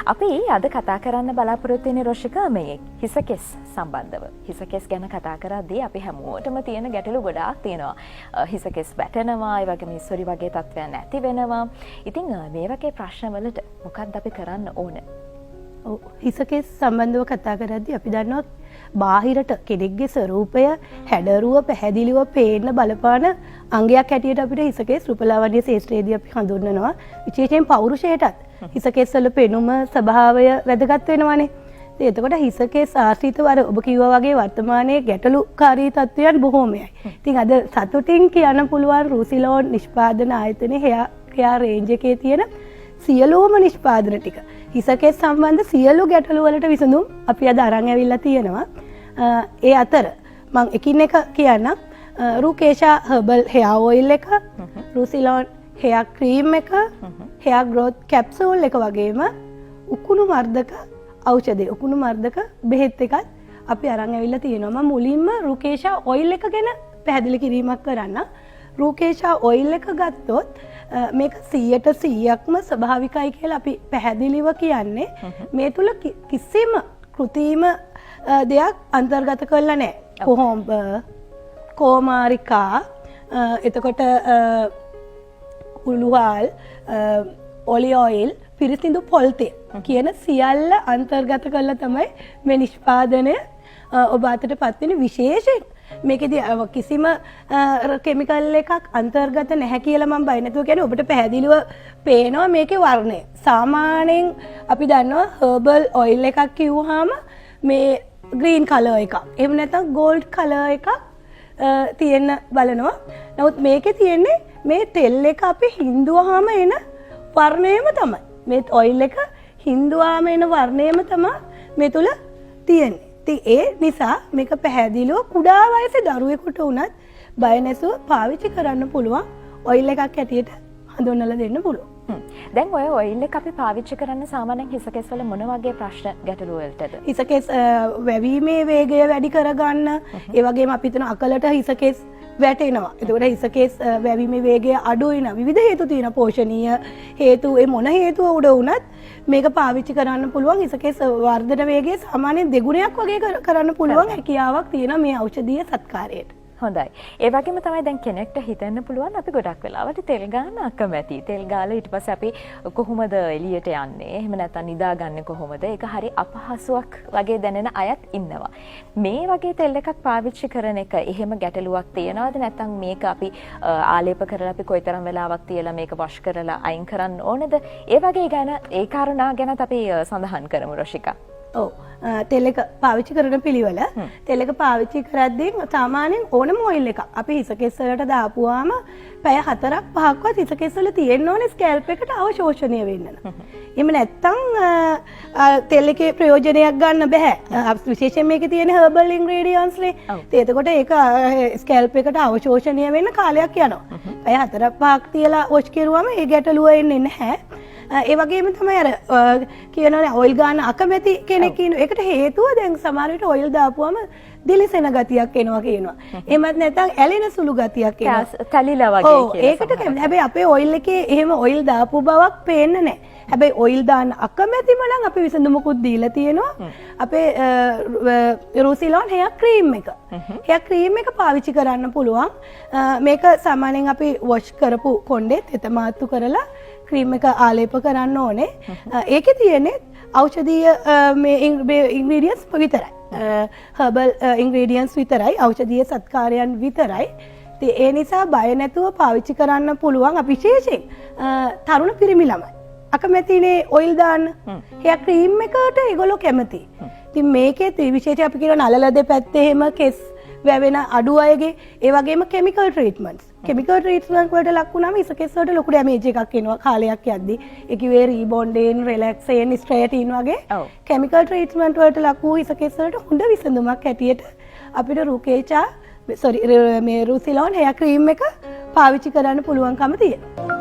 අපි අද කතා කරන්න බලාපොරොත්තු වෙන්නේ රොෂිකා මේ හිසකෙස් සම්බන්ධව. හිසකෙස් ගැන කතා කරද්දී අපි හැමෝටම තියෙන ගැටලු ගොඩාක් තියෙනවා. හිසකෙස් වැටෙනවා, ඒ වගේම ඉස්සරි වගේ තත්ත්වයන් නැති වෙනවා. ඉතින් මේ වගේ ප්‍රශ්න වලට මොකක්ද අපි කරන්න ඕන? හිසකෙස් සම්බන්ධව කතා කරද්දී අපි දන්නවා බාහිරට කෙනෙක්ගේ ස්වරූපය හැඩරුව පැහැදිලිව පේන්න බලපාන අංගයක් හැටියට අපිට හිසකෙස් රූපලාවන්‍ය ශාස්ත්‍රයේදී අපි හඳුන්වනවා. විශේෂයෙන් පෞරුෂයටත් හිසකෙස් වල පෙනුම ස්වභාවය වැදගත් වෙනවානේ. එතකොට හිසකෙස් ආශ්‍රිතව අර ඔබ කිව්වා වගේ වර්තමානයේ ගැටලුකාරී තත්ත්වයන් බොහෝමයි. ඉතින් අද සතුටින් කියන්න පුළුවන් රුසිලෝන් නිෂ්පාදන ආයතනයේ හෙයා රේන්ජ් එකේ තියෙන සියලුම නිෂ්පාදන ටික හිසකෙස් සම්බන්ධ සියලු ගැටලු වලට විසඳුම් අපි අද අරන් ඇවිල්ලා තියෙනවා. ඒ අතර මම එකින් එක කියන්නම්. රුකේෂා හර්බල් හෙයා ඔයිල් එක, රුසිලෝන් හෙයා ක්‍රීම් එක, හෙයා ග්‍රෝත් කැප්සූල් එක වගේම උකුණු මර්ධක ඖෂධය, උකුණු මර්ධක බෙහෙත් එකත් අපි අරන් ඇවිල්ලා තියෙනවා. මම මුලින්ම රුකේෂා ඔයිල් එක ගැන පැහැදිලි කිරීමක් කරන්න. රුකේෂා ඔයිල් එක ගත්තොත් මේක 100%ක්ම ස්වභාවිකයි කියලා අපි පැහැදිලිව කියන්නේ. මේ තුල කිසිම කෘත්‍රිම දෙයක් අන්තර්ගත කරලා නැහැ. කොමාරිකා, එතකොට උළුවල්, ඔලිව් ඔයිල්, පිරිසිදු පොල් තෙල් කියන සියල්ල අන්තර්ගත කරලා තමයි මේ නිෂ්පාදනය ඔබ අතට පත් වෙන. විශේෂයෙන් මේකෙදී කිසිම කෙමිකල් එකක් අන්තර්ගත නැහැ කියලා මම බය නැතුව කියන්නේ. ඔබට පැහැදිලිව පේනවා මේකේ වර්ණය. සාමාන්‍යයෙන් අපි දන්නවා හර්බල් ඔයිල් එකක් කිව්වහම මේ ග්‍රීන් කලර් එකක්, එහෙම නැත්නම් ගෝල්ඩ් කලර් එකක් තියෙන්න බලනවා. නමුත් මේකේ තියෙන්නේ මේ තෙල් එක අපි හින්දුවාම එන වර්ණයම තමයි. මේ ඔයිල් එක හින්දුවාම එන වර්ණයම තමයි මේ තුල තියෙන්නේ. ඒ නිසා මේක පැහැදිලිව කුඩා වයසේ දරුවෙකුට වුණත් බය නැතුව පාවිච්චි කරන්න පුළුවන් ඔයිල් එකක් හැටියට හඳුන්වලා දෙන්න පුළුවන්. දැන් ඔය ඔයිල් එක අපි පාවිච්චි කරන්න සාමාන්‍යයෙන් හිසකෙස් වල මොන වගේ ප්‍රශ්න ගැටලු වලටද? හිසකෙස් වැවීමේ වේගය වැඩි කරගන්න, ඒ වගේම අපි හිතන අකලට හිසකෙස් වැටෙනවා. එතකොට හිසකෙස් වැවීමේ වේගය අඩු වෙන විවිධ හේතු තියෙනවා. පෝෂණීය හේතු, ඒ මොන හේතුව උඩ වුණත් මේක පාවිච්චි කරන්න පුළුවන්. හිසකෙස් වර්ධන වේගය සාමාන්‍යයෙන් දෙගුණයක් වගේ කරන්න පුළුවන් හැකියාවක් තියෙනවා මේ ඖෂධීය සත්කාරයට. හොඳයි. ඒ වගේම තමයි දැන් කෙනෙක්ට හිතෙන්න පුළුවන් අපි ගොඩක් වෙලාවට තෙල් ගන්න අකමැති. තෙල් ගාලා ඊට පස්සේ අපි කොහොමද එළියට යන්නේ? එහෙම නැත්නම් නිදාගන්නේ කොහොමද? ඒක හරි අපහසුයක් වගේ දැනෙන අයත් ඉන්නවා. මේ වගේ තෙල් එකක් පාවිච්චි කරන එක එහෙම ගැටලුවක් තියනවද? නැත්නම් මේක අපි ආලේප කරලා අපි කොයිතරම් වෙලාවක් තියලා මේක වොෂ් කරලා අයින් කරන්න ඕනද? ඒ වගේ ගැන ඒ කාරණා ගැනත් අපි සඳහන් කරමු රොෂිකා. ඔව්. තෙල් එක පාවිච්චි කරන පිළිවෙල. තෙල් එක පාවිච්චි කරද්දී සාමාන්‍යයෙන් ඕනම ඔයිල් එකක් අපි හිසකෙස් වලට දාපුවාම පැය 4ක් 5ක්වත් හිසකෙස් වල තියෙන්න ඕනේ ස්කැල්ප් එකට අවශෝෂණය වෙන්න. එහෙම නැත්තම් තෙල් එකේ ප්‍රයෝජනයක් ගන්න බෑ. විශේෂයෙන් මේකේ තියෙන හර්බල් ඉන්ග්‍රීඩියන්ට්ස් නේ. එතකොට ඒක ස්කැල්ප් එකට අවශෝෂණය වෙන්න කාලයක් යනවා. පැය 4ක් 5ක් තියලා වොෂ් කරුවම ඒ ගැටලුව එන්නේ නැහැ. ඒ වගේම තමයි අර කියනවානේ ඔයිල් ගන්න අකමැති කෙනෙක් ඉන්න. ඒකට හේතුව දැන් සමහර විට ඔයිල් දාපුවම දිලිසෙන ගතියක් එනවා කියනවා. එහෙමත් නැත්නම් ඇලෙන සුළු ගතියක් එනවා. තැලිලා වගේ කියලා. ඒකට කැමති. හැබැයි අපේ ඔයිල් එකේ එහෙම ඔයිල් දාපු බවක් පේන්නේ නැහැ. හැබැයි ඔයිල් දාන්න අකමැතිම නම් අපි විසඳුමකුත් දීලා තියෙනවා. අපේ රුසිලෝන් හෙයා ක්‍රීම් එක. හෙයා ක්‍රීම් එක පාවිච්චි කරන්න පුළුවන්. මේක සාමාන්‍යයෙන් අපි වොෂ් කරපු කොණ්ඩෙත් එතමාත්තු කරලා ක්‍රීම් එක ආලේප කරන්න ඕනේ. ඒකේ තියෙන්නේ ඖෂධීය මේ ඉන්ග්‍රීඩියන්ට්ස් විතරයි. හර්බල් ඉන්ග්‍රීඩියන්ට්ස් විතරයි, ඖෂධීය සත්කාරයන් විතරයි. ඒ නිසා බය නැතුව පාවිච්චි කරන්න පුළුවන්. අපි විශේෂයෙන් තරුණ පිරිමි ළමයි අකමැතිනේ ඔයිල් දාන්න. හෙයා ක්‍රීම් එකට ඒගොල්ලෝ කැමති. ඉතින් මේකේ විශේෂයෙන් අපි කියන නළල දෙපැත්තේ එහෙම කෙස් වැවෙන අඩු අයගේ ඒ වගේම කෙමිකල් ට්‍රීට්මන්ට්ස්. කෙමිකල් ට්‍රීට්මන්ට් වලට ලක් වුණාම හිසකෙස් වලට ලොකු ඩැමේජ් එකක් එනවා කාලයක් යද්දී. ඒ කිව්වේ රීබොන්ඩින්, රිලැක්සේන්, ස්ට්‍රේටින් වගේ කෙමිකල් ට්‍රීට්මන්ට් වලට ලක් වූ හිසකෙස් වලට හොඳ විසඳුමක් හැටියට අපිට මේ රුසිලෝන් හෙයා ක්‍රීම් එක පාවිච්චි කරන්න පුළුවන්කම තියෙනවා.